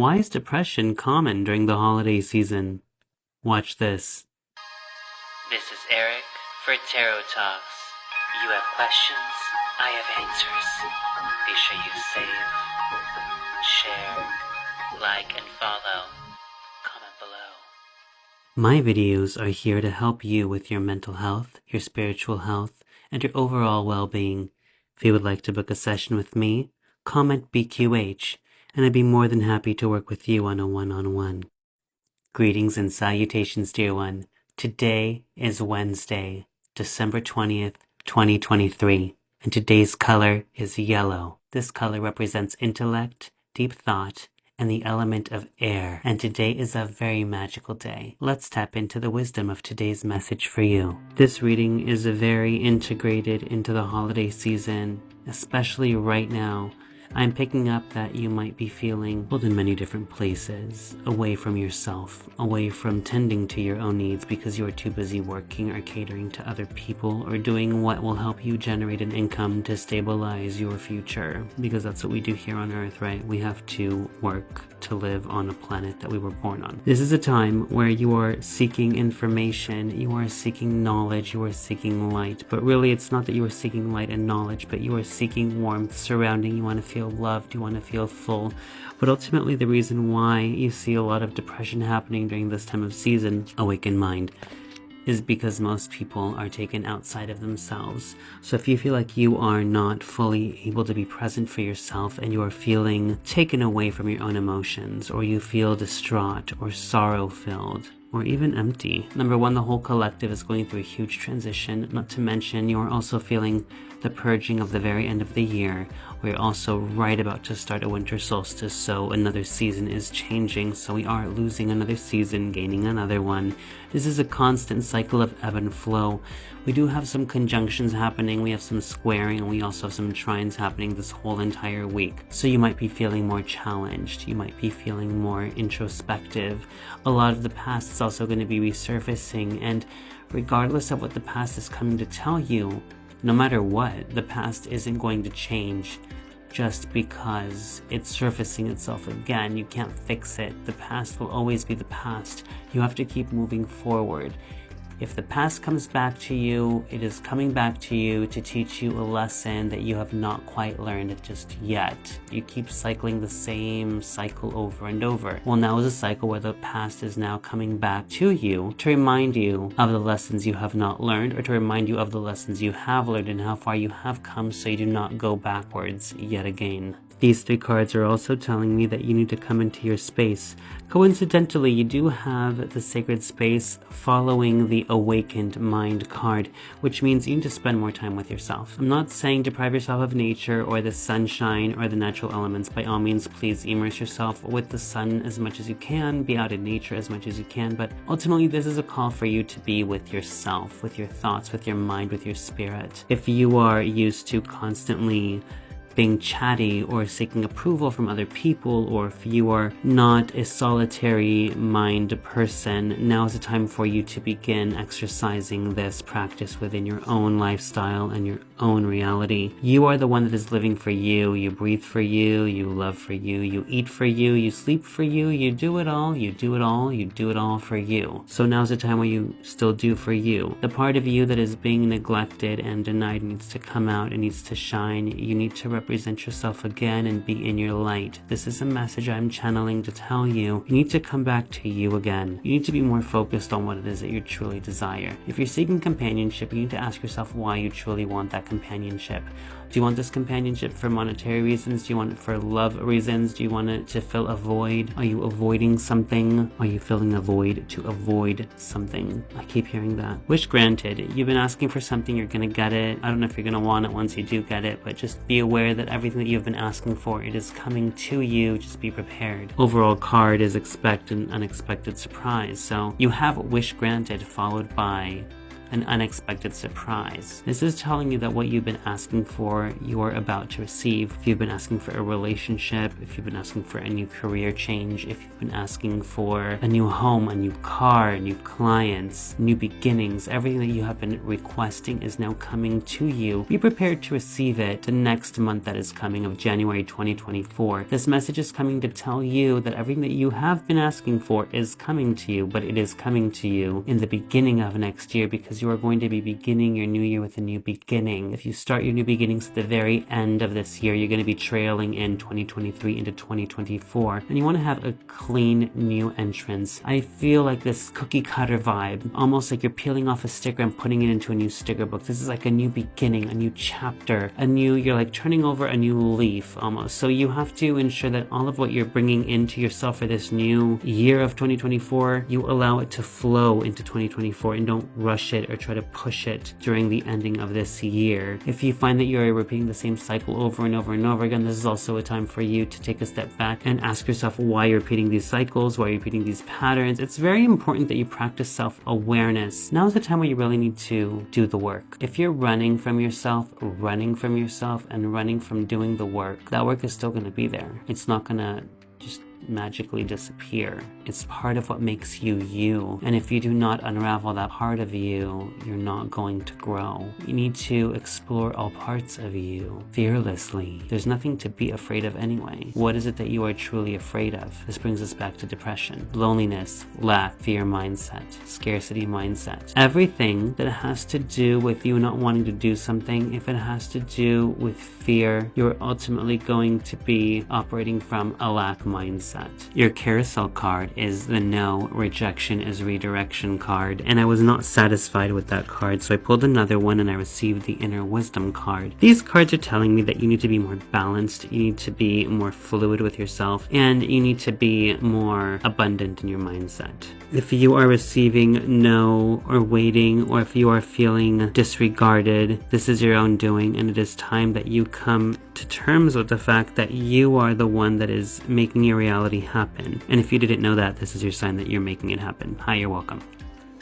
Why is depression common during the holiday season? Watch this. This is Eric for Tarot Talks. You have questions, I have answers. Be sure you save, share, like, and follow. Comment below. My videos are here to help you with your mental health, your spiritual health, and your overall well-being. If you would like to book a session with me, comment BQH, and I'd be more than happy to work with you on a one-on-one. Greetings and salutations, dear one. Today is Wednesday, December 20th, 2023, and today's color is yellow. This color represents intellect, deep thought, and the element of air, and today is a very magical day. Let's tap into the wisdom of today's message for you. This reading is very integrated into the holiday season, especially right now. I'm picking up that you might be feeling pulled in many different places, away from yourself, away from tending to your own needs because you are too busy working or catering to other people or doing what will help you generate an income to stabilize your future, because that's what we do here on Earth, right? We have to work to live on a planet that we were born on. This is a time where you are seeking information, you are seeking knowledge, you are seeking light, but really it's not that you are seeking light and knowledge, but you are seeking warmth surrounding. You want to feel loved, you want to feel full. But ultimately the reason why you see a lot of depression happening during this time of season, awakened mind, is because most people are taken outside of themselves. So if you feel like you are not fully able to be present for yourself and you are feeling taken away from your own emotions, or you feel distraught or sorrow-filled, or even empty. Number one, the whole collective is going through a huge transition, not to mention you are also feeling the purging of the very end of the year. We're also right about to start a winter solstice, so another season is changing, so we are losing another season, gaining another one. This is a constant cycle of ebb and flow. We do have some conjunctions happening, we have some squaring, and we also have some trines happening this whole entire week. So you might be feeling more challenged, you might be feeling more introspective. A lot of the past is also going to be resurfacing, and regardless of what the past is coming to tell you, no matter what, the past isn't going to change just because it's surfacing itself again. You can't fix it. The past will always be the past. You have to keep moving forward. If the past comes back to you, it is coming back to you to teach you a lesson that you have not quite learned just yet. You keep cycling the same cycle over and over. Well, now is a cycle where the past is now coming back to you to remind you of the lessons you have not learned, or to remind you of the lessons you have learned and how far you have come, so you do not go backwards yet again. These three cards are also telling me that you need to come into your space. Coincidentally, you do have the sacred space following the awakened mind card, which means you need to spend more time with yourself. I'm not saying deprive yourself of nature or the sunshine or the natural elements. By all means, please immerse yourself with the sun as much as you can, be out in nature as much as you can, but ultimately this is a call for you to be with yourself, with your thoughts, with your mind, with your spirit. If you are used to constantly being chatty or seeking approval from other people, or if you are not a solitary mind person, now is the time for you to begin exercising this practice within your own lifestyle and your own reality. You are the one that is living for you. You breathe for you, you love for you, you eat for you, you sleep for you, you do it all, you do it all, you do it all for you. So now's the time where you still do for you. The part of you that is being neglected and denied needs to come out, it needs to shine. You need to represent yourself again and be in your light. This is a message I'm channeling to tell you. You need to come back to you again. You need to be more focused on what it is that you truly desire. If you're seeking companionship, you need to ask yourself why you truly want that companionship. Do you want this companionship for monetary reasons? Do you want it for love reasons? Do you want it to fill a void? Are you avoiding something? Are you filling a void to avoid something? I keep hearing that. Wish granted. You've been asking for something, you're gonna get it. I don't know if you're gonna want it once you do get it, but just be aware that everything that you've been asking for, it is coming to you. Just be prepared. Overall card is expect an unexpected surprise. So you have wish granted followed by an unexpected surprise. This is telling you that what you've been asking for, you're about to receive. If you've been asking for a relationship, if you've been asking for a new career change, if you've been asking for a new home, a new car, new clients, new beginnings, everything that you have been requesting is now coming to you. Be prepared to receive it the next month that is coming of January 2024. This message is coming to tell you that everything that you have been asking for is coming to you, but it is coming to you in the beginning of next year, because you are going to be beginning your new year with a new beginning. If you start your new beginnings at the very end of this year, you're going to be trailing in 2023 into 2024, and you want to have a clean new entrance. I feel like this cookie cutter vibe, almost like you're peeling off a sticker and putting it into a new sticker book. This is like a new beginning, a new chapter, you're like turning over a new leaf almost. So you have to ensure that all of what you're bringing into yourself for this new year of 2024, you allow it to flow into 2024 and don't rush it or try to push it during the ending of this year. If you find that you're repeating the same cycle over and over and over again, this is also a time for you to take a step back and ask yourself why you're repeating these cycles, why you're repeating these patterns. It's very important that you practice self-awareness. Now is the time where you really need to do the work. If you're running from yourself, and running from doing the work, that work is still going to be there. It's not going to just magically disappear. It's part of what makes you you. And if you do not unravel that part of you, you're not going to grow. You need to explore all parts of you fearlessly. There's nothing to be afraid of anyway. What is it that you are truly afraid of? This brings us back to depression, loneliness, lack, fear mindset, scarcity mindset. Everything that has to do with you not wanting to do something, if it has to do with fear, you're ultimately going to be operating from a lack mindset. Your carousel card is the no, rejection is redirection card, and I was not satisfied with that card, so I pulled another one and I received the inner wisdom card. These cards are telling me that you need to be more balanced, you need to be more fluid with yourself, and you need to be more abundant in your mindset. If you are receiving no or waiting, or if you are feeling disregarded, this is your own doing, and it is time that you come to terms with the fact that you are the one that is making your reality happen. And if you didn't know that, this is your sign that you're making it happen. Hi, you're welcome.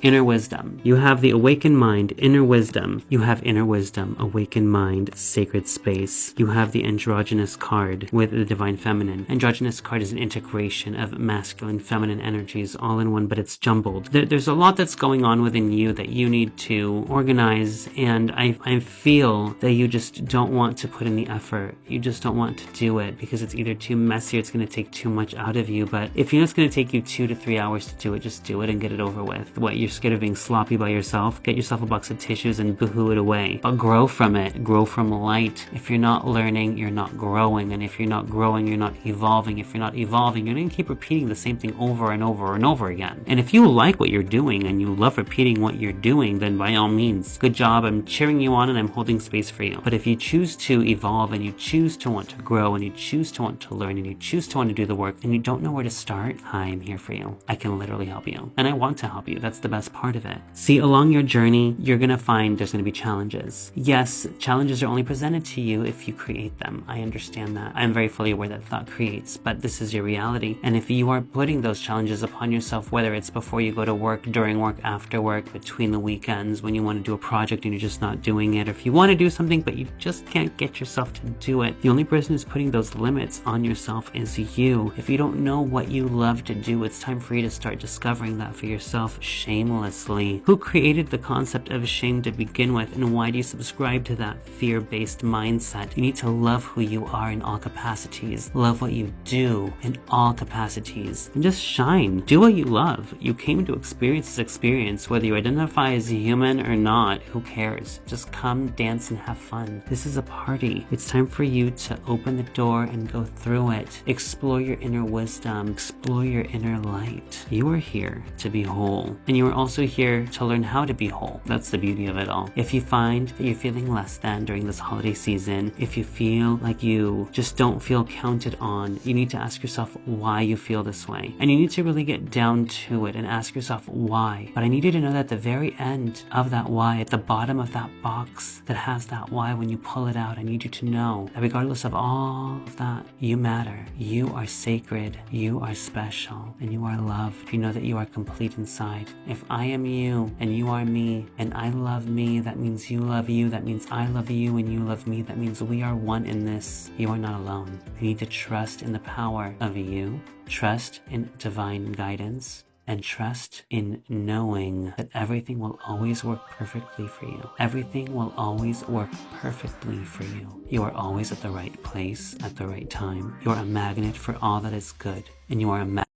Inner wisdom. You have the awakened mind, inner wisdom. You have inner wisdom, awakened mind, sacred space. You have the androgynous card with the divine feminine. Androgynous card is an integration of masculine, feminine energies all in one, but it's jumbled. There's a lot that's going on within you that you need to organize, and I feel that you just don't want to put in the effort. You just don't want to do it because it's either too messy or it's going to take too much out of you. But if you know it's going to take you 2 to 3 hours to do it, just do it and get it over with. What you're scared of being sloppy by yourself, get yourself a box of tissues and boohoo it away. But grow from it. Grow from light. If you're not learning, you're not growing. And if you're not growing, you're not evolving. If you're not evolving, you're going to keep repeating the same thing over and over and over again. And if you like what you're doing and you love repeating what you're doing, then by all means, good job. I'm cheering you on and I'm holding space for you. But if you choose to evolve and you choose to want to grow and you choose to want to learn and you choose to want to do the work and you don't know where to start, hi, I'm here for you. I can literally help you. And I want to help you. That's the best part of it. See, along your journey, you're going to find there's going to be challenges. Yes, challenges are only presented to you if you create them. I understand that. I'm very fully aware that thought creates, but this is your reality. And if you are putting those challenges upon yourself, whether it's before you go to work, during work, after work, between the weekends, when you want to do a project and you're just not doing it, or if you want to do something but you just can't get yourself to do it, the only person who's putting those limits on yourself is you. If you don't know what you love to do, it's time for you to start discovering that for yourself shamelessly. Who created the concept of shame to begin with, and why do you subscribe to that fear-based mindset? You need to love who you are in all capacities. Love what you do in all capacities. And just shine. Do what you love. You came to experience this experience, whether you identify as a human or not, who cares? Just come, dance, and have fun. This is a party. It's time for you to open the door and go through it. Explore your inner wisdom. Explore your inner light. You are here to be whole. And you are also here to learn how to be whole. That's the beauty of it all. If you find that you're feeling less than during this holiday season, if you feel like you just don't feel counted on, you need to ask yourself why you feel this way. And you need to really get down to it and ask yourself why. But I need you to know that at the very end of that why, at the bottom of that box that has that why, when you pull it out, I need you to know that regardless of all of that, you matter. You are sacred. You are special. And you are loved. You know that you are complete inside. If I am you and you are me, and I love me, that means you love you, that means I love you and you love me, that means we are one in this. You are not alone. You need to trust in the power of you, trust in divine guidance, and trust in knowing that everything will always work perfectly for you. Everything will always work perfectly for you. You are always at the right place at the right time. You are a magnet for all that is good, and you are a